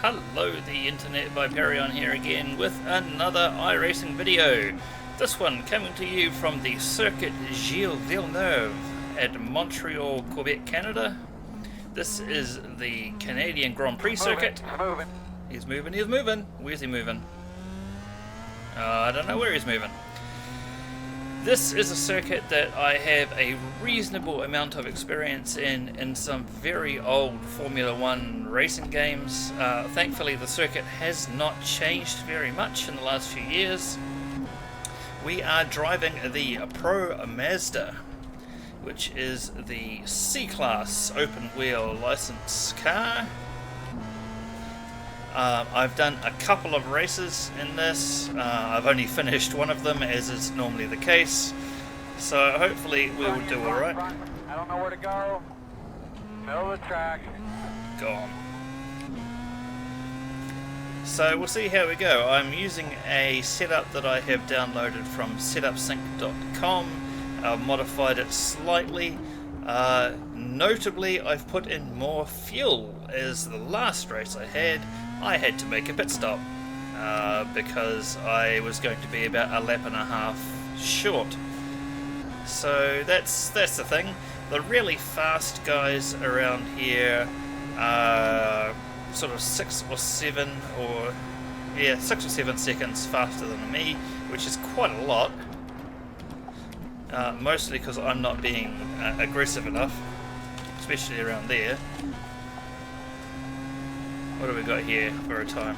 Hello, the Internet Viperion here again with another iRacing video. This one coming to you from the Circuit Gilles Villeneuve at Montreal, Quebec, Canada. This is the Canadian Grand Prix circuit. He's moving. Where's he moving? I don't know where he's moving. This is a circuit that I have a reasonable amount of experience in some very old Formula One racing games. Thankfully the circuit has not changed very much in the last few years. We are driving the Pro Mazda, which is the C-Class open wheel license car. I've done a couple of races in this. I've only finished one of them, as is normally the case. So hopefully we'll do alright. I don't know where to go. Middle of the track. Gone. So we'll see how we go. I'm using a setup that I have downloaded from setupsync.com. I've modified it slightly. Notably, I've put in more fuel. As the last race I had to make a pit stop because I was going to be about a lap and a half short. So that's the thing. The really fast guys around here are sort of 6 or 7 seconds faster than me, which is quite a lot. Mostly because I'm not being aggressive enough, especially around there. What do we got here for a time?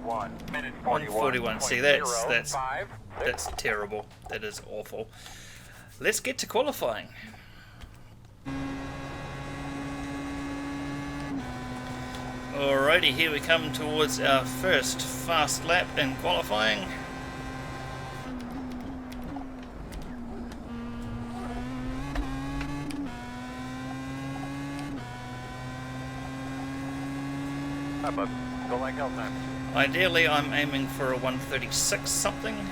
1 minute 1:41. See, that's terrible. That is awful. Let's get to qualifying. Alrighty, here we come towards our first fast lap in qualifying. But go like hell time. Ideally, I'm aiming for a 1:36 something,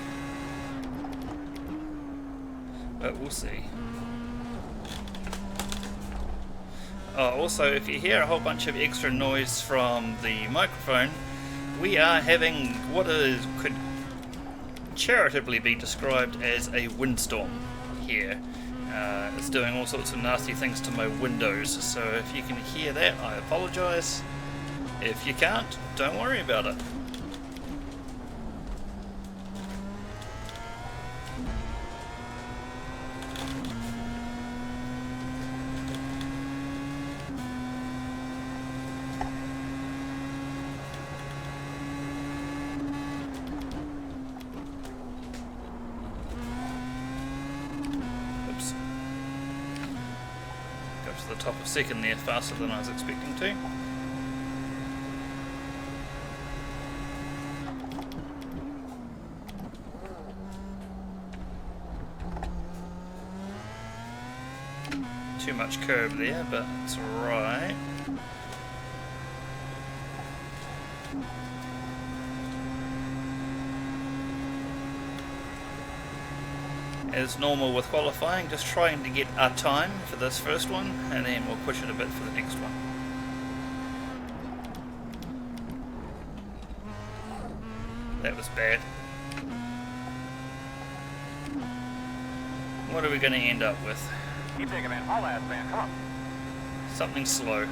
but we'll see. Also, if you hear a whole bunch of extra noise from the microphone, we are having what could charitably be described as a windstorm here. It's doing all sorts of nasty things to my windows, so if you can hear that, I apologise. If you can't, don't worry about it. Oops. Got to the top of second there faster than I was expecting to. Too much curve there, but it's alright. As normal with qualifying, just trying to get a time for this first one, and then we'll push it a bit for the next one. That was bad. What are we going to end up with? Keep taking, man. All ass, man. Come on. Something slow.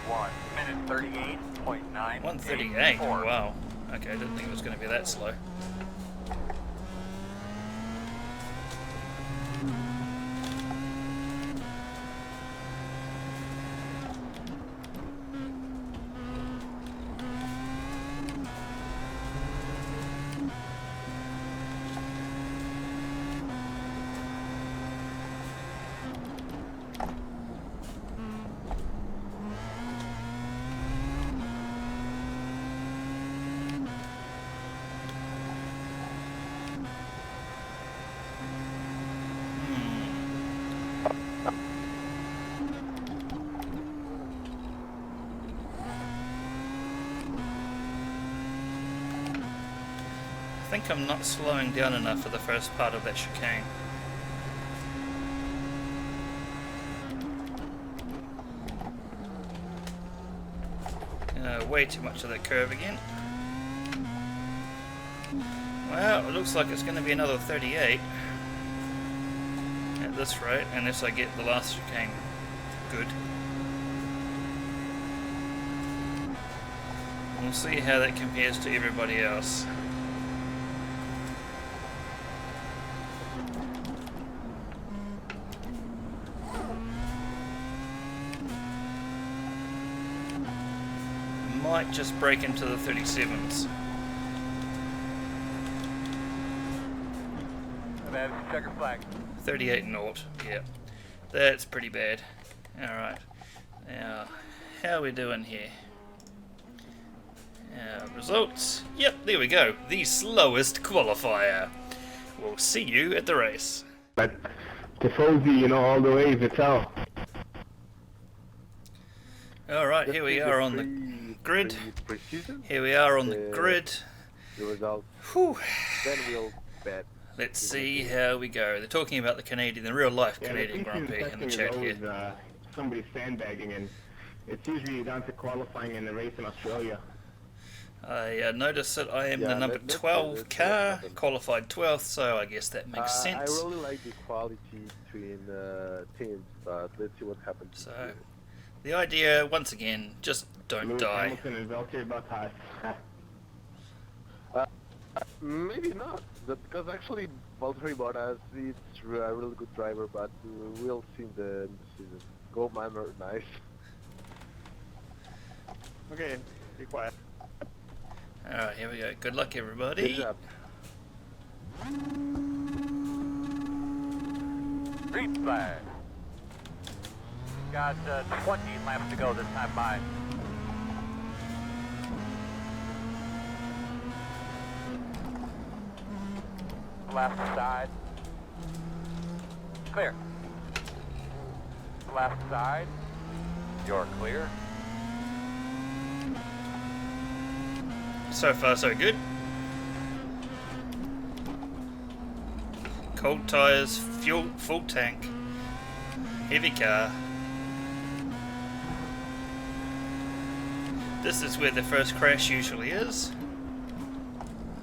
1 minute 38.9. 1:38. Wow. Okay, I didn't think it was going to be that slow. I think I'm not slowing down enough for the first part of that chicane. Way too much of that curve again. Well, it looks like it's going to be another 38 at this rate, unless I get the last chicane good. We'll see how that compares to everybody else. Might just break into the 37s. Checker flag. 38 naught, yeah. That's pretty bad. Alright. Now, how are we doing here? Results. Yep, there we go. The slowest qualifier. We'll see you at the race. But Tifosi, you know, all the way to tell. Alright, here we are on the grid. Here we are on the grid. The result. Whew. Then we'll bet. Let's see how we go. They're talking about the Canadian, the real life Canadian Grand Prix in the chat here. Somebody's sandbagging, and it's usually down to qualifying in the race in Australia. I notice that I am the number 12 car, qualified 12th, so I guess that makes sense. I really like the quality between teams, but let's see what happens. So, the idea, once again, just don't Lewis die. Hamilton and Valtteri Bottas. Maybe not, because actually Valtteri Bottas is a really good driver, but we'll see in the season. Go Manor, nice. Okay, be quiet. Alright, here we go. Good luck, everybody. Good job. Green flag. Got 20 laps to go this time by. Left side. Clear. Left side. You're clear. So far, so good. Cold tyres, fuel, full tank, heavy car. This is where the first crash usually is.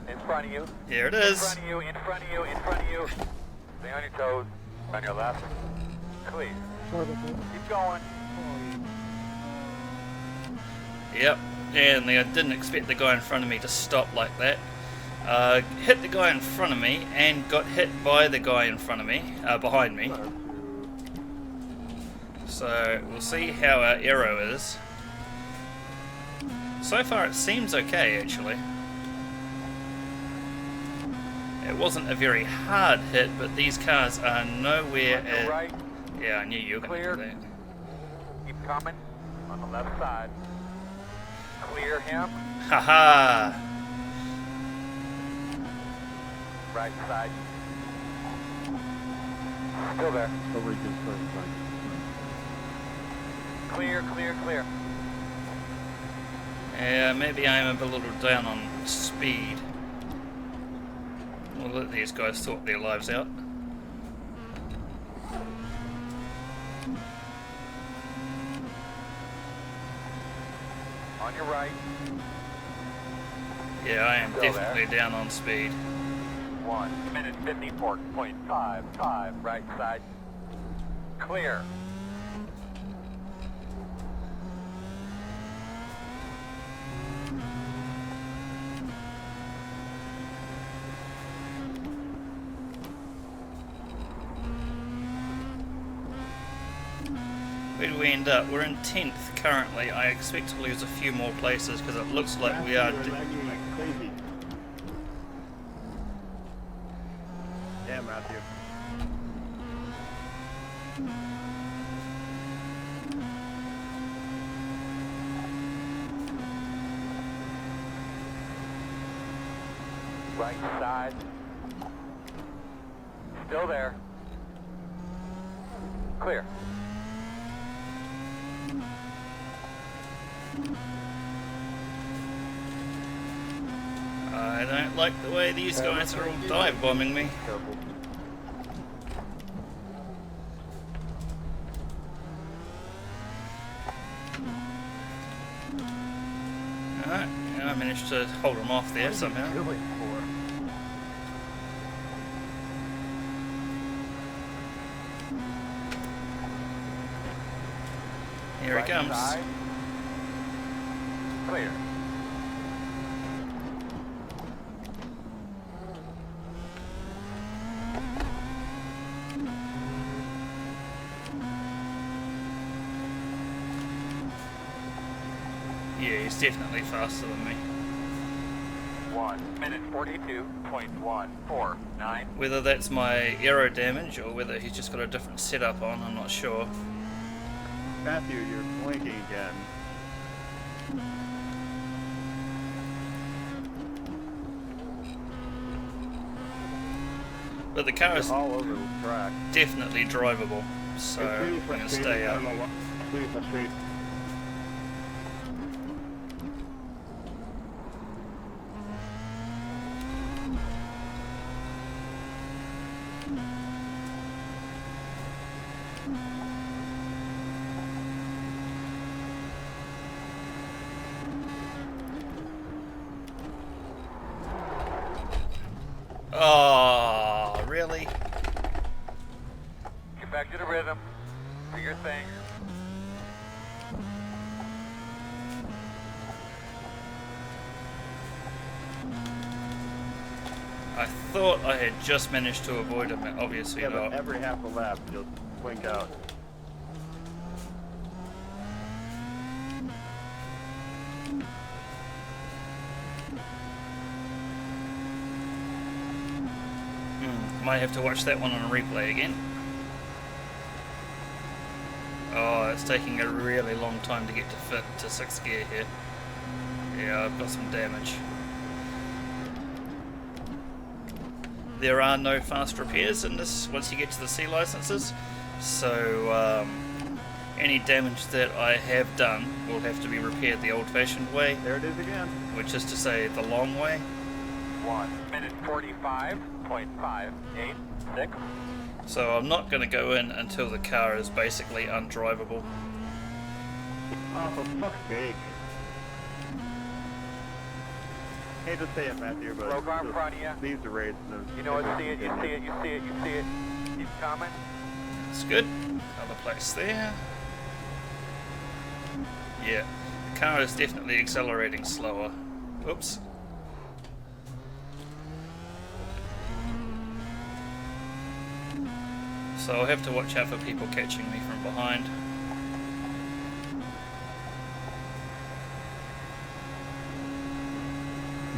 In front of you. Here it In is. front of you, in front of you, in front of you. Stay on your toes. On your left. Clear. Keep going. Yep. And I didn't expect the guy in front of me to stop like that. Hit the guy in front of me and got hit by the guy in front of me, behind me. So we'll see how our aero is. So far it seems okay, actually. It wasn't a very hard hit, but these cars are nowhere On your at... right. Yeah, I knew you were going to do that. Keep coming. On the left side. Clear him. Haha! Right side. Still there. Clear, clear, clear. Yeah, maybe I'm a little down on speed. We'll let these guys sort their lives out. On your right. Yeah, I am Still definitely down on speed. 1 minute 54.55. Right side. Clear. Where do we end up? We're in 10th currently. I expect to lose a few more places because it looks like we are... lagging like crazy. Yeah, Matthew. Right side. Still there. Clear. I don't like the way these guys are all dive bombing me. Careful. managed to hold him off there somehow. Really for? Here he comes. Side. Clear. Yeah, he's definitely faster than me. 1 minute 42.149. Whether that's my aero damage or whether he's just got a different setup on, I'm not sure. Matthew, you're blinking again. But the car is All over the track. definitely drivable, so It's really I'm going to frustrating. stay I up. don't know what. It's really frustrating. Oh, really? Get back to the rhythm. Do your thing. I thought I had just managed to avoid him, obviously Yeah, but not. every half a lap you'll blink out. Might have to watch that one on a replay again. Oh, it's taking a really long time to get to fit to 6th gear here. Yeah, I've got some damage. There are no fast repairs in this once you get to the C licenses, so any damage that I have done will have to be repaired the old-fashioned way, There it is again. which is to say the long way. 1 minute 45.586. So I'm not going to go in until the car is basically undrivable. Oh, for fuck's sake. Hate to say it, Matthew, but Low car in just front of you. leave the race. And You know what? See it, you see it, you see it, you see it. Keep coming. That's good. Another place there. Yeah, the car is definitely accelerating slower. Oops. So I'll have to watch out for people catching me from behind.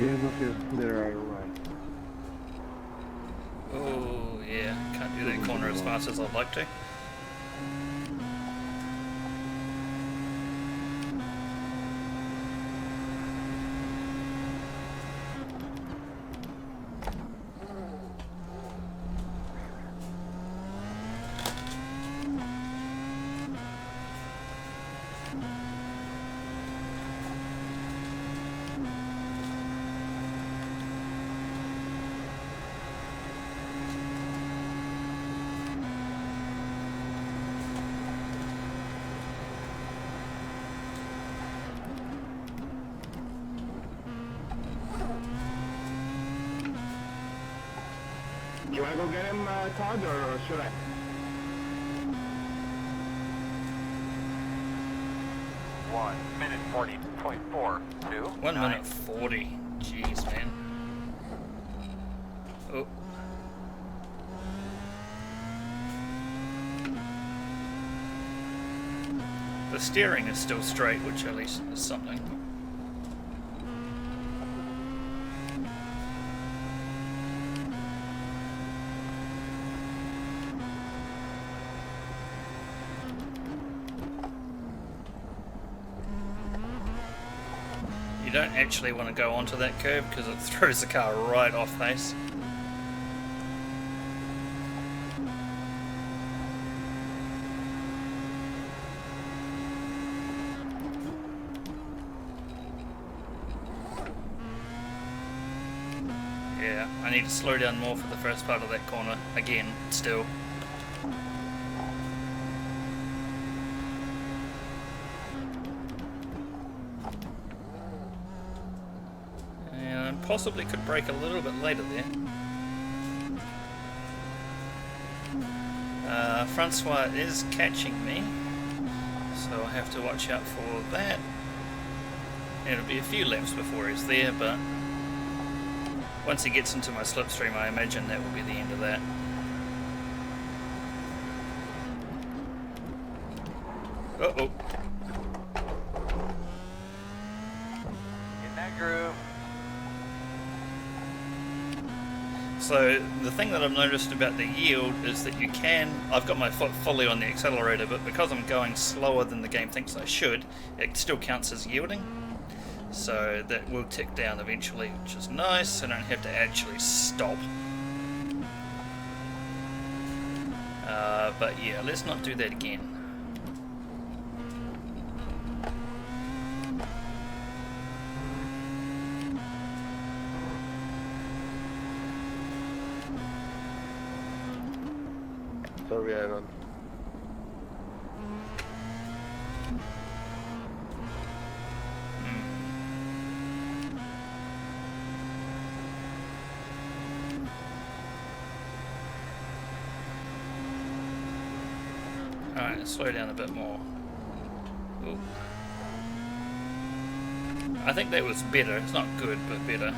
Yeah, okay, there are right. Oh yeah, can't do that corner as fast as I'd like to. You wanna go get him, Todd, or should I? One minute 40.42. 1 minute 40. Jeez, man. Oh. The steering is still straight, which at least is something. You don't actually want to go onto that curve because it throws the car right off pace. Yeah, I need to slow down more for the first part of that corner again, still. possibly could brake a little bit later there. Francois is catching me, so I'll have to watch out for that. It'll be a few laps before he's there, but once he gets into my slipstream, I imagine that will be the end of that. Uh-oh. In that groove. So the thing that I've noticed about the yield is that you can, I've got my foot fully on the accelerator, but because I'm going slower than the game thinks I should, it still counts as yielding. So that will tick down eventually, which is nice. I don't have to actually stop. But yeah, let's not do that again. Sorry, Aaron. Alright, slow down a bit more. Ooh. I think that was better. It's not good, but better.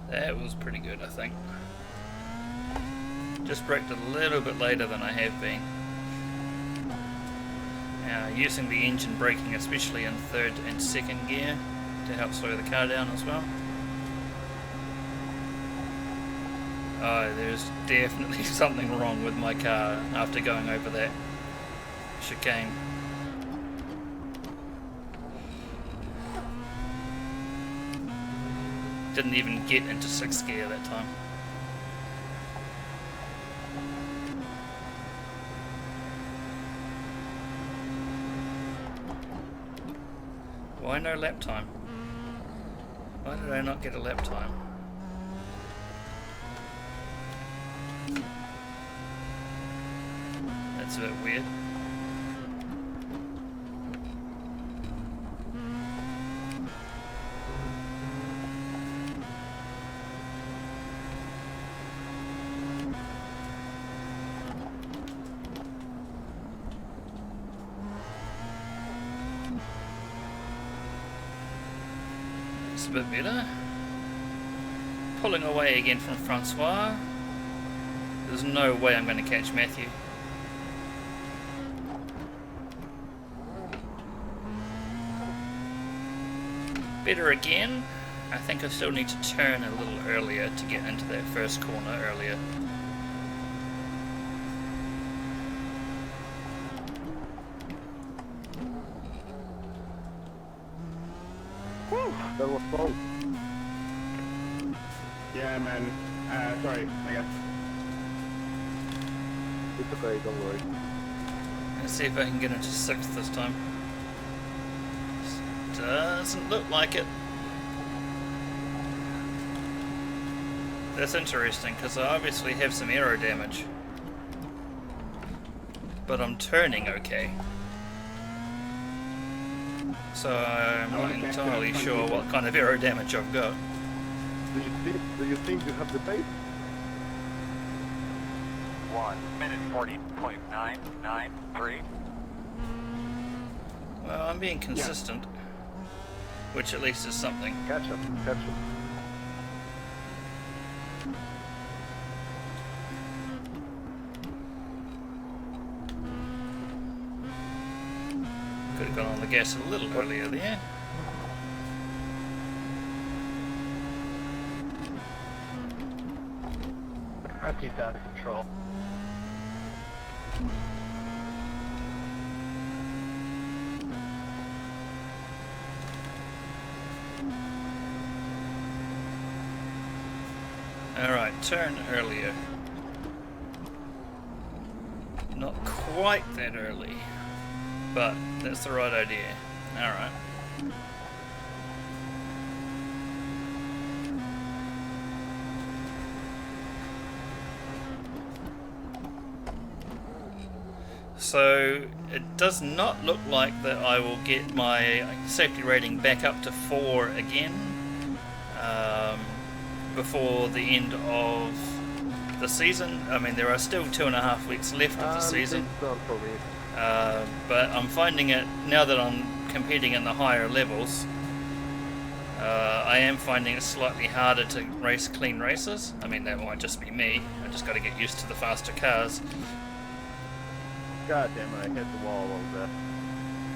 That was pretty good, I think. Just braked a little bit later than I have been. Using the engine braking, especially in third and second gear, to help slow the car down as well. Oh, there's definitely something wrong with my car after going over that chicane. Didn't even get into 6th gear that time. Why no lap time? Why did I not get a lap time? That's a bit weird. It's a bit better. Pulling away again from Francois. There's no way I'm going to catch Matthew. Better again. I think I still need to turn a little earlier to get into that first corner earlier. That was close. Yeah, man. Sorry, I guess. It's okay, don't worry. Let's see if I can get into 6th this time. Doesn't look like it. That's interesting, because I obviously have some aero damage. But I'm turning okay. So I'm not entirely sure what kind of aero damage I've got. Do you think you have the pace? 1 minute 40.993. Well, I'm being consistent, which at least is something. Catch up, catch up. Could have gone on the gas a little earlier there. I'll keep that under control. Alright, turn earlier. Not quite that early, but that's the right idea. Alright. So it does not look like that I will get my safety rating back up to 4 again before the end of the season. I mean, there are still 2.5 weeks left of the season. It's not for me. But I'm finding it, now that I'm competing in the higher levels, I am finding it slightly harder to race clean races. I mean, that might just be me. I just got to get used to the faster cars. God damn it, I hit the wall over there.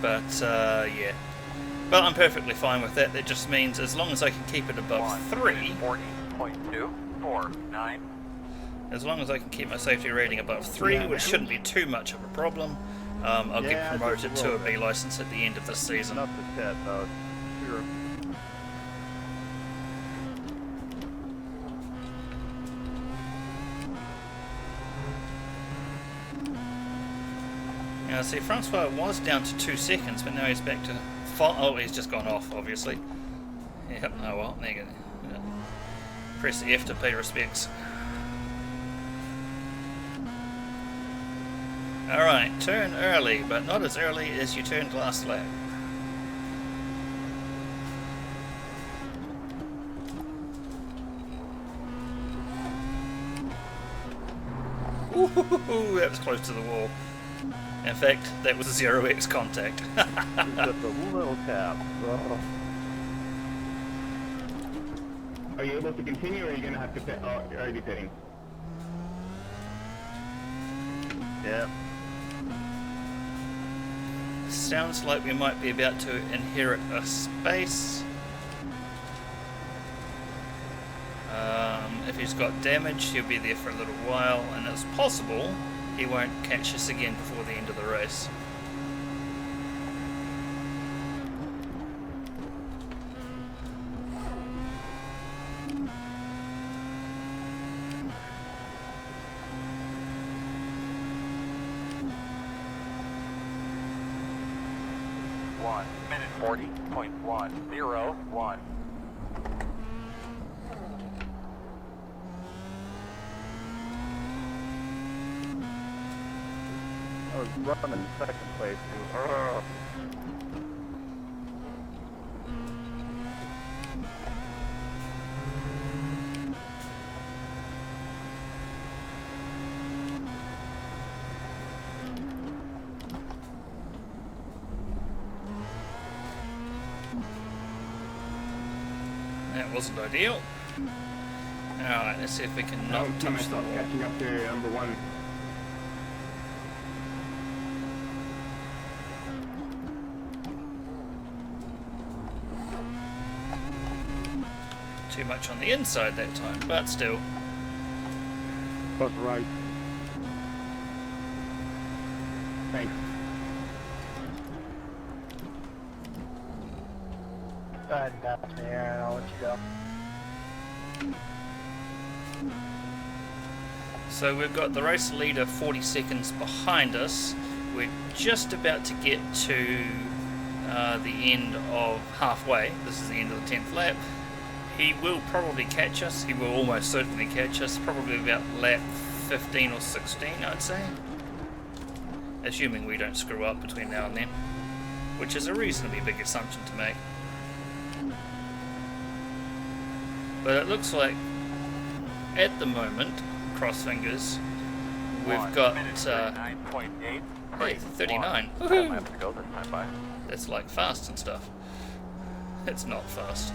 But, yeah. But I'm perfectly fine with that. That just means as long as I can keep it above 3, 40.249. as long as I can keep my safety rating above 3, which shouldn't be too much of a problem, I'll get promoted to a B license at the end of this season. Not the chat, though. Sure. Now, see, Francois was down to 2 seconds, but now he's back to 5. Oh, he's just gone off, obviously. Yep, oh well, there you go. Yeah. Press F to pay respects. Alright, turn early, but not as early as you turned last lap. Ooh, that was close to the wall. In fact, that was a 0x contact. Just a little tap. Oh. Are you able to continue, or are you gonna have to pit? Oh, you're already pitting. Yeah. Sounds like we might be about to inherit a space. If he's got damage, he'll be there for a little while, and it's possible he won't catch us again before the end of the race. Minute 40.101. I was running second place, too. Urgh. That wasn't ideal. Alright, let's see if we can not I see touch the myself wall. catching up to number 1. Too much on the inside that time, but still. That's right. Thanks. Go ahead and pass me here and I'll let you go. So we've got the race leader 40 seconds behind us. We're just about to get to the end of halfway. This is the end of the 10th lap. He will probably catch us. He will almost certainly catch us. Probably about lap 15 or 16, I'd say. Assuming we don't screw up between now and then. Which is a reasonably big assumption to make. But it looks like, at the moment, cross fingers, we've got 39.8. hey, 39. I Woohoo! have to go this time by. That's like fast and stuff. It's not fast.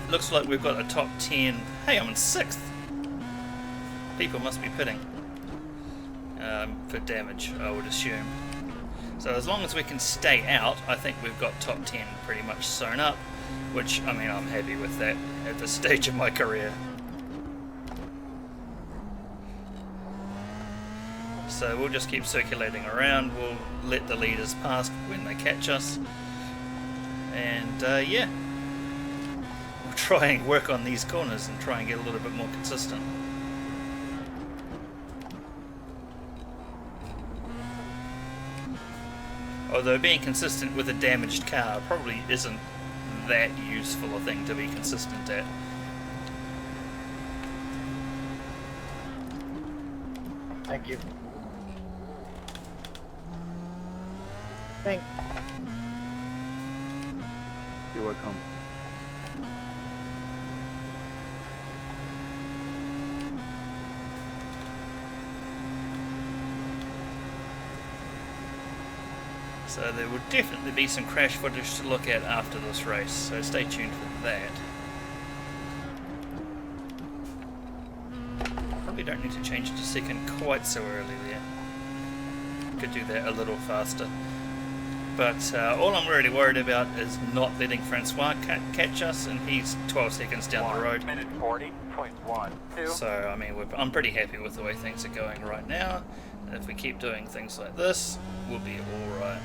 Looks like we've got a top 10. Hey, I'm in 6th. People must be pitting for damage, I would assume. So as long as we can stay out, I think we've got top 10 pretty much sewn up. Which, I mean, I'm happy with that at this stage of my career. So we'll just keep circulating around. We'll let the leaders pass when they catch us. And yeah, we'll try and work on these corners and try and get a little bit more consistent. Although being consistent with a damaged car probably isn't that useful a thing to be consistent at. Thank you. Thanks. You're welcome. So there will definitely be some crash footage to look at after this race, so stay tuned for that. Probably don't need to change it to second quite so early there. Could do that a little faster. But all I'm really worried about is not letting Francois catch us, and he's 12 seconds down the road. 1 minute 40.12. So, I mean, I'm pretty happy with the way things are going right now. If we keep doing things like this, we'll be alright.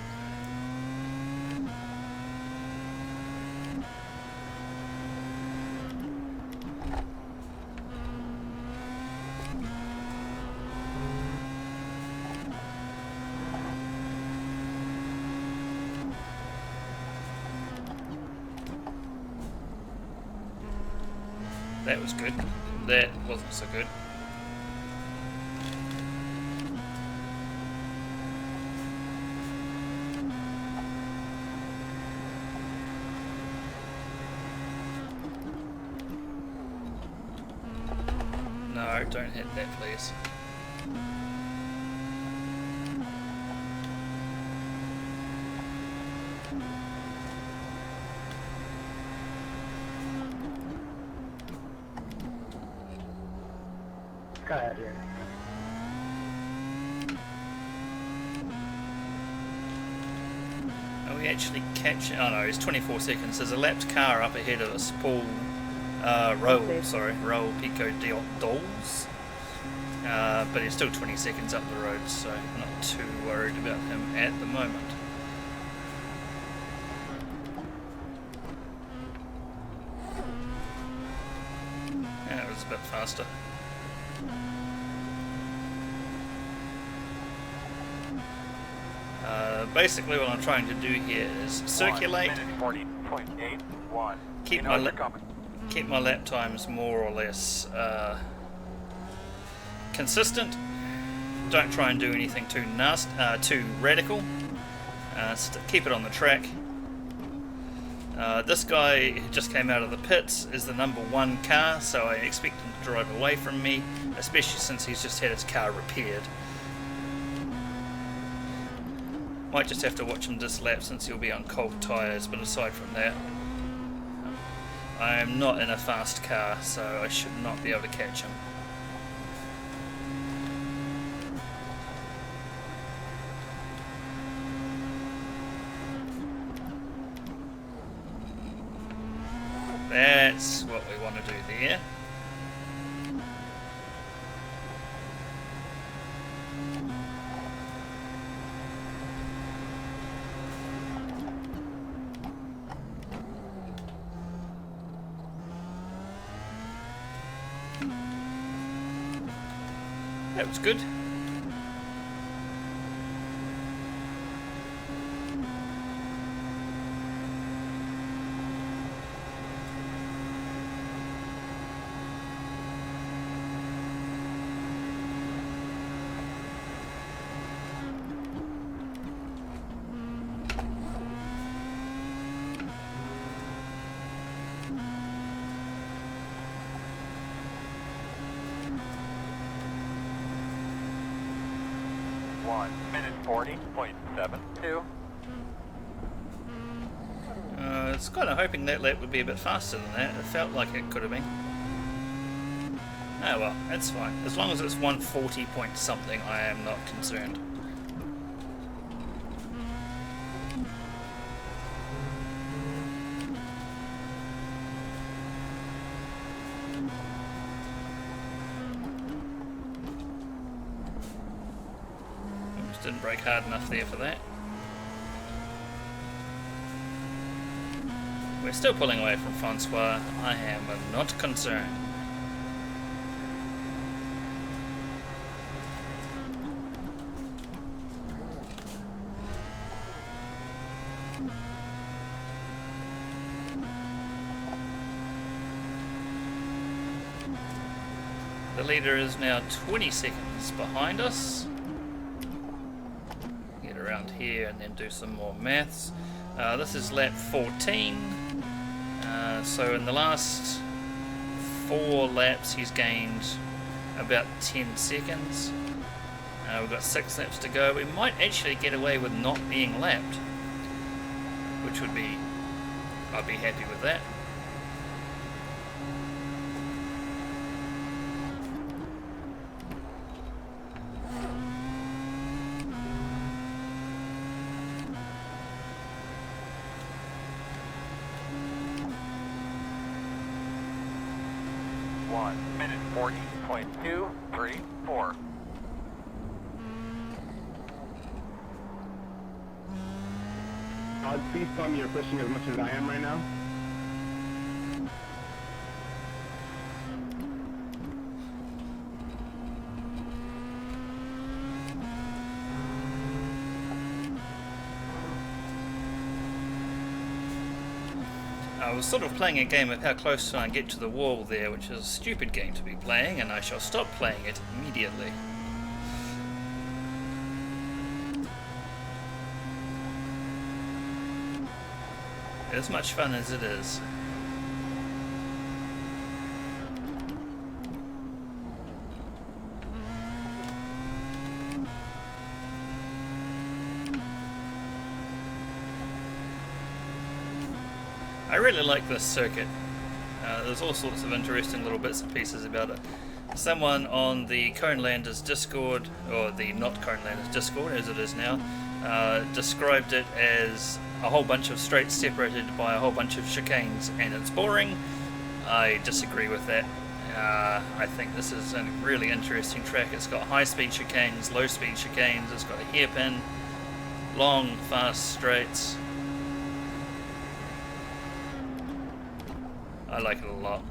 That was good. That wasn't so good. No, don't hit that, please. Go ahead here. Are we actually catching? Oh no, it's 24 seconds. There's a lapped car up ahead of us. Paul Raul Pico Dolls. But he's still 20 seconds up the road, so I'm not too worried about him at the moment. Yeah, it was a bit faster. Basically what I'm trying to do here is circulate, 1 minute 40.81. keep my lap times more or less consistent. Don't try and do anything too too radical. Keep it on the track. This guy who just came out of the pits is the #1 car, so I expect him to drive away from me, especially since he's just had his car repaired. Might just have to watch him this lap since he'll be on cold tyres, but aside from that, I am not in a fast car, so I should not be able to catch him. That's what we want to do there. That was good. Minute 40.72. I was kind of hoping that lap would be a bit faster than that. It felt like it could have been. Oh well, that's fine. As long as it's 140 point something, I am not concerned. Just didn't brake hard enough there for that. We're still pulling away from Francois. I am not concerned. The leader is now 20 seconds behind us. Get around here and then do some more maths. This is lap 14. So in the last 4 laps he's gained about 10 seconds. We've got 6 laps to go. We might actually get away with not being lapped, which would be, I'd be happy with that. Minute 40.234. Please tell me you're pushing as much as I am right now. I was sort of playing a game of how close can I get to the wall there, which is a stupid game to be playing, and I shall stop playing it immediately. As much fun as it is. I really like this circuit. There's all sorts of interesting little bits and pieces about it. Someone on the Conelanders Discord, or the not Conelanders Discord as it is now, described it as a whole bunch of straights separated by a whole bunch of chicanes and it's boring. I disagree with that. I think this is a really interesting track. It's got high speed chicanes, low speed chicanes, it's got a hairpin, long fast straights. I like it a lot.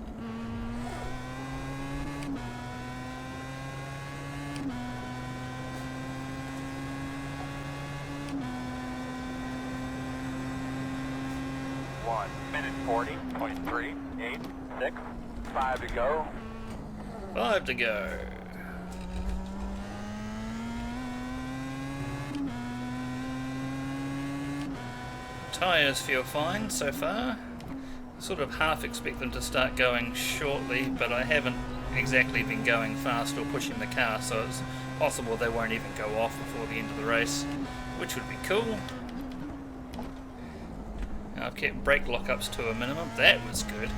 Minute 40.386. 5 to go. 5 to go. Tyres feel fine so far. Sort of half expect them to start going shortly, but I haven't exactly been going fast or pushing the car, so it's possible they won't even go off before the end of the race, which would be cool. I've kept brake lockups to a minimum. That was good.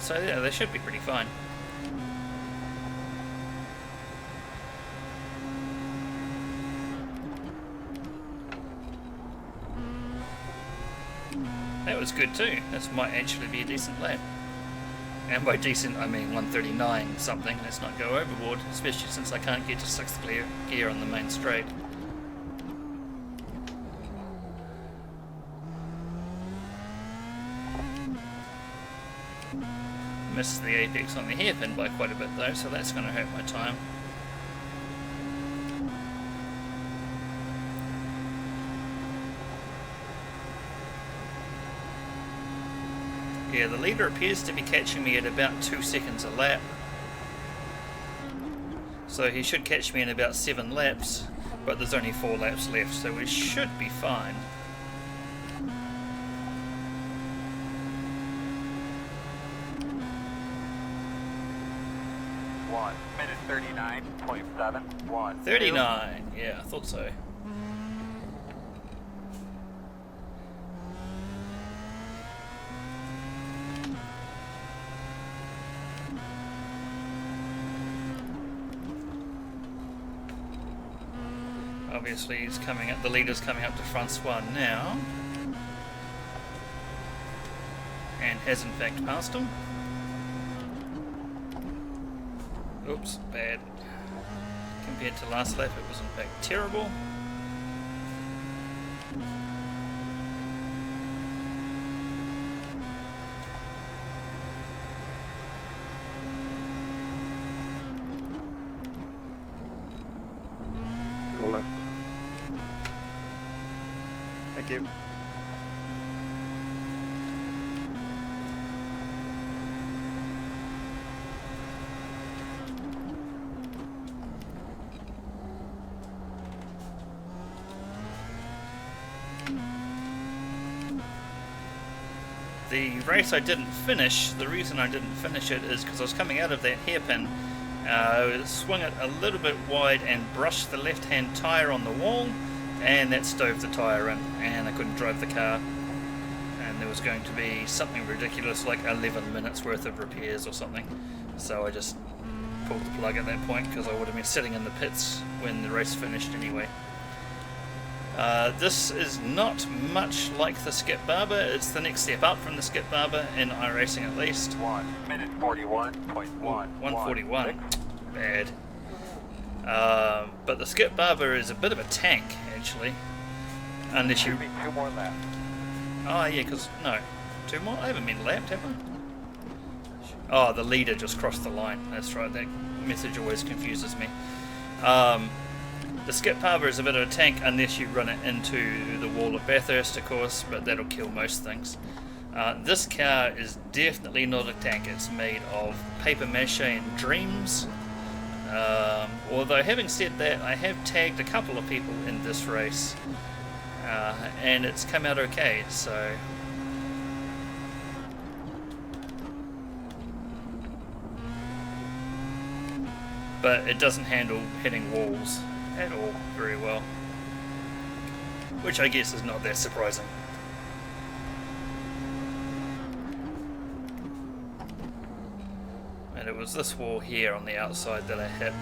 So yeah, they should be pretty fine. That was good too. This might actually be a decent lap. And by decent, I mean 139 something. Let's not go overboard, especially since I can't get to 6th gear on the main straight. Missed the apex on the hairpin by quite a bit though, so that's going to hurt my time. Yeah, the leader appears to be catching me at about 2 seconds a lap. So he should catch me in about 7 laps, but there's only 4 laps left, so we should be fine. Minute 39.71. 39, yeah, I thought so. Obviously he's coming up, the leader's coming up to Francois now. And has in fact passed him. Oops, bad. Compared to last lap, it was in fact terrible. Go left. Thank you. The race I didn't finish, the reason I didn't finish it is because I was coming out of that hairpin, swung it a little bit wide and brushed the left-hand tyre on the wall, and that stove the tyre in, and I couldn't drive the car. And there was going to be something ridiculous like 11 minutes worth of repairs or something. So I just pulled the plug at that point because I would have been sitting in the pits when the race finished anyway. This is not much like the Skip Barber. It's the next step up from the Skip Barber in iRacing at least. 1 minute 41.1. 141. Bad. But the Skip Barber is a bit of a tank actually. Unless you... 2 more laps. Oh yeah, because... No. 2 more? I haven't been lapped, have I? Oh, the leader just crossed the line. That's right, that message always confuses me. The Skip Barber is a bit of a tank unless you run it into the wall at Bathurst, of course, but that'll kill most things. This car is definitely not a tank. It's made of paper mache and dreams. Although, having said that, I have tagged a couple of people in this race, and it's come out okay, so... But it doesn't handle hitting walls at all very well, which I guess is not that surprising. And it was this wall here on the outside that I hit.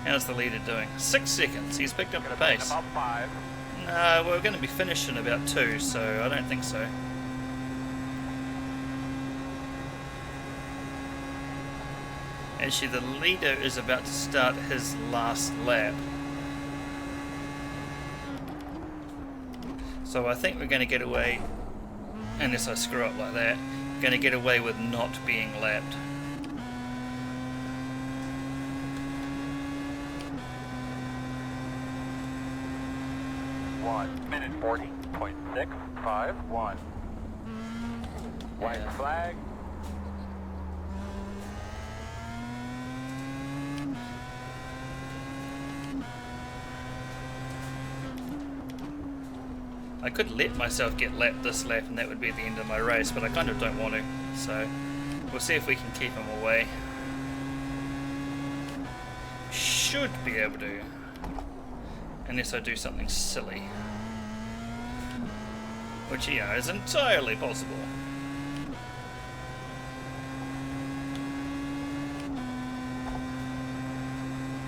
How's the leader doing? 6 seconds. He's picked up the pace. About 5. No, we're going to be finished in about 2, so I don't think so. Actually, the leader is about to start his last lap. So I think we're going to get away, unless I screw up like that, going to get away with not being lapped. One minute 40.651. White Yeah. flag. I could let myself get lapped this lap and that would be the end of my race, but I kind of don't want to, so we'll see if we can keep him away. Should be able to, unless I do something silly, which, you know, is entirely possible.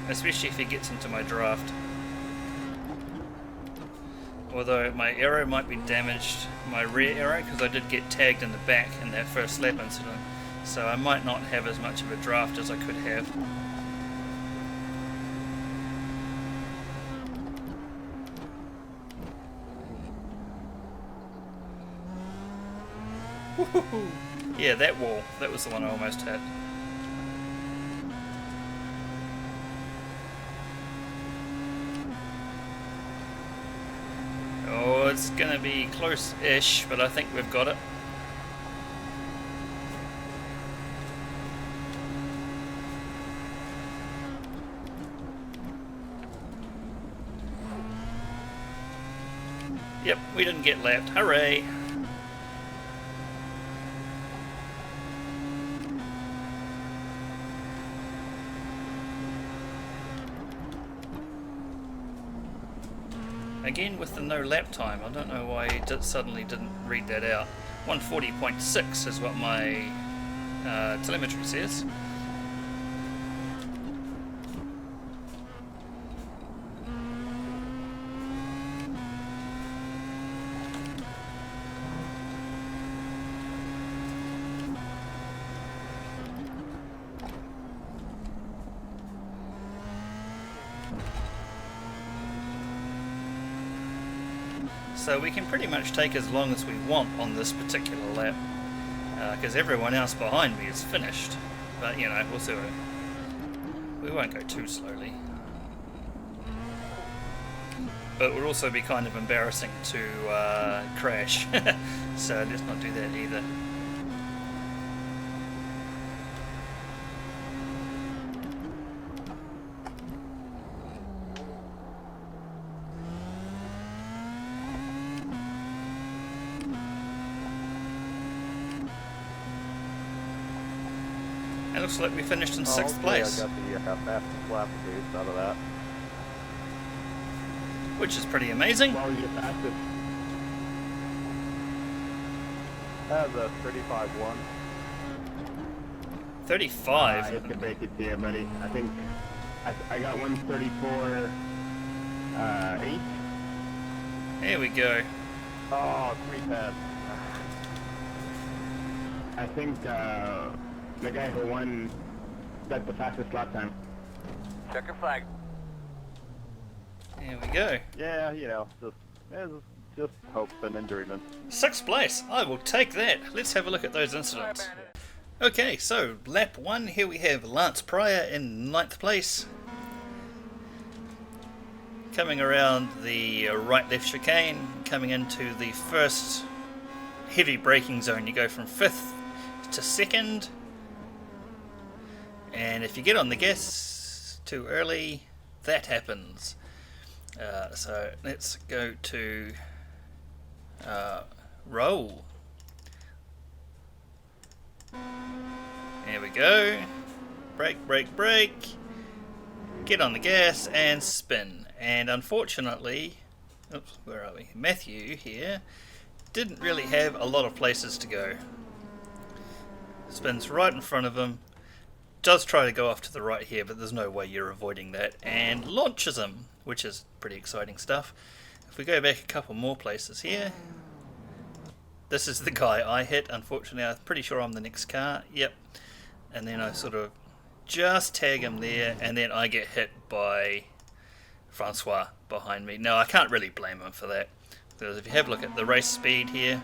Especially if he gets into my draft. Although my aero might be damaged, my rear aero, because I did get tagged in the back in that first lap incident, so I might not have as much of a draft as I could have. Woohoo! Yeah, that wall, that was the one I almost had. Oh, it's gonna be close-ish, but I think we've got it. Yep, we didn't get lapped. Hooray! Again with the no lap time, I don't know why he suddenly didn't read that out. 140.6 is what my telemetry says. So we can pretty much take as long as we want on this particular lap, because everyone else behind me is finished. But you know, we'll see. We won't go too slowly. But it would also be kind of embarrassing to crash, so let's not do that either. it looks like we finished in Oh, 6th okay, place, I got the fastest lap pace out of that. which is pretty amazing. What was your fastest? That was a 35-1. 35. I can break it to you, buddy. I think I got 134, 8. There we go. Oh, 3 pads. I think the guy who won got the fastest lap time. Check your flag. There we go. Yeah, you know, just hope and enjoyment. 6th place. I will take that. Let's have a look at those incidents. Okay, so lap 1, here we have Lance Pryor in 9th place. Coming around the right-left chicane, coming into the first heavy braking zone, you go from 5th to 2nd. And if you get on the gas too early, that happens. So let's go to roll. There we go. Brake, brake, brake. Get on the gas and spin. And unfortunately, oops, where are we? Matthew here didn't really have a lot of places to go. Spins right in front of him. Does try to go off to the right here, but there's no way you're avoiding that. And launches him, which is pretty exciting stuff. If we go back a couple more places here. This is the guy I hit. Unfortunately, I'm pretty sure I'm the next car. Yep. And then I sort of just tag him there, and then I get hit by Francois behind me. No, I can't really blame him for that, because if you have a look at the race speed here,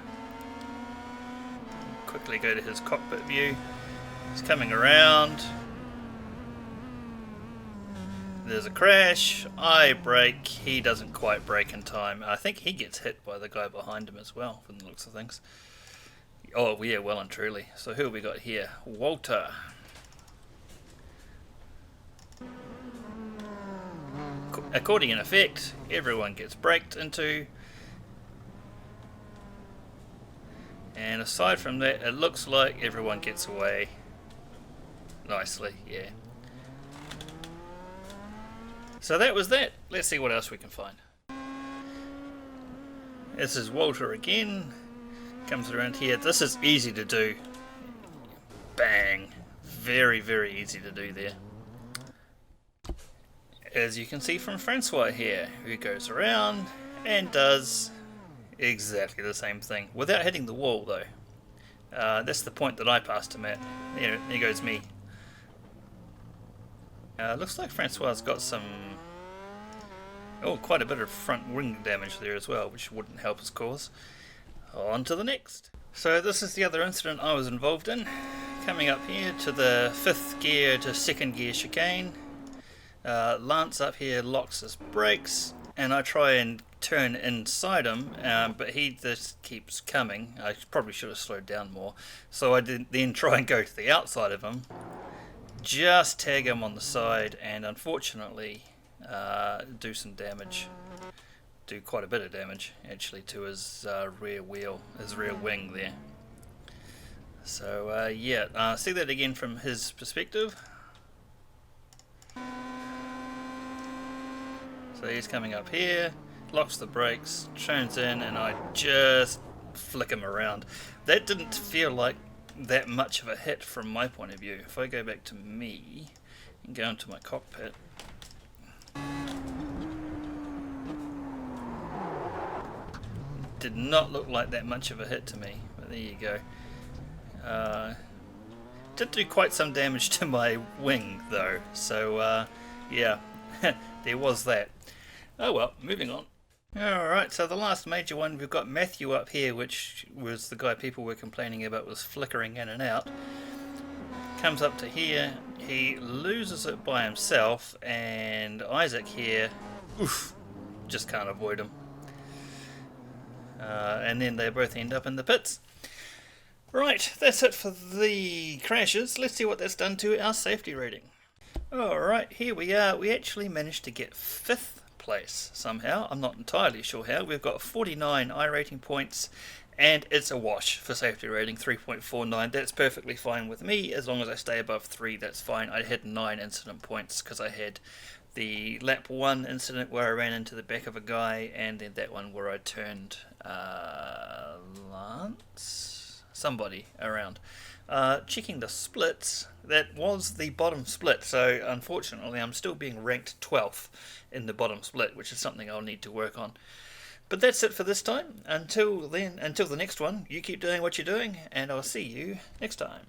quickly go to his cockpit view. He's coming around. There's a crash. I brake. He doesn't quite brake in time. I think he gets hit by the guy behind him as well, from the looks of things. Oh, yeah, well and truly. So who have we got here? Walter. Accordion effect. Everyone gets braked into. And aside from that, it looks like everyone gets away nicely, yeah. So that was that. Let's see what else we can find. This is Walter again. Comes around here. This is easy to do. Bang. Very, very easy to do there. As you can see from Francois here, who goes around and does exactly the same thing. Without hitting the wall though. That's the point that I passed him at. There goes me. Looks like Francois has got some... oh, quite a bit of front wing damage there as well, which wouldn't help his cause. On to the next. So this is the other incident I was involved in. Coming up here to the 5th gear to 2nd gear chicane. Lance up here locks his brakes, and I try and turn inside him, but he just keeps coming. I probably should have slowed down more. So I did then try and go to the outside of him. Just tag him on the side, and unfortunately do some damage. Do quite a bit of damage actually to his rear wheel, his rear wing there. So yeah, see that again from his perspective. So he's coming up here, locks the brakes, turns in, and I just flick him around. That didn't feel like that much of a hit from my point of view. If I go back to me and go into my cockpit, did not look like that much of a hit to me, but there you go. Did do quite some damage to my wing though, so yeah, there was that. Oh well, moving on. Alright, so the last major one, we've got Matthew up here, which was the guy people were complaining about was flickering in and out. Comes up to here, he loses it by himself, and Isaac here, oof, just can't avoid him. And then they both end up in the pits. Right, that's it for the crashes. Let's see what that's done to our safety rating. Alright, here we are. We actually managed to get 5th place somehow. I'm not entirely sure how. We've got 49 iRating points and it's a wash for safety rating, 3.49. That's perfectly fine with me. As long as I stay above 3, that's fine. I had 9 incident points because I had the lap 1 incident where I ran into the back of a guy, and then that one where I turned somebody around. Checking the splits, that was the bottom split, so unfortunately I'm still being ranked 12th in the bottom split, which is something I'll need to work on. But that's it for this time. Until then, until the next one, you keep doing what you're doing, and I'll see you next time.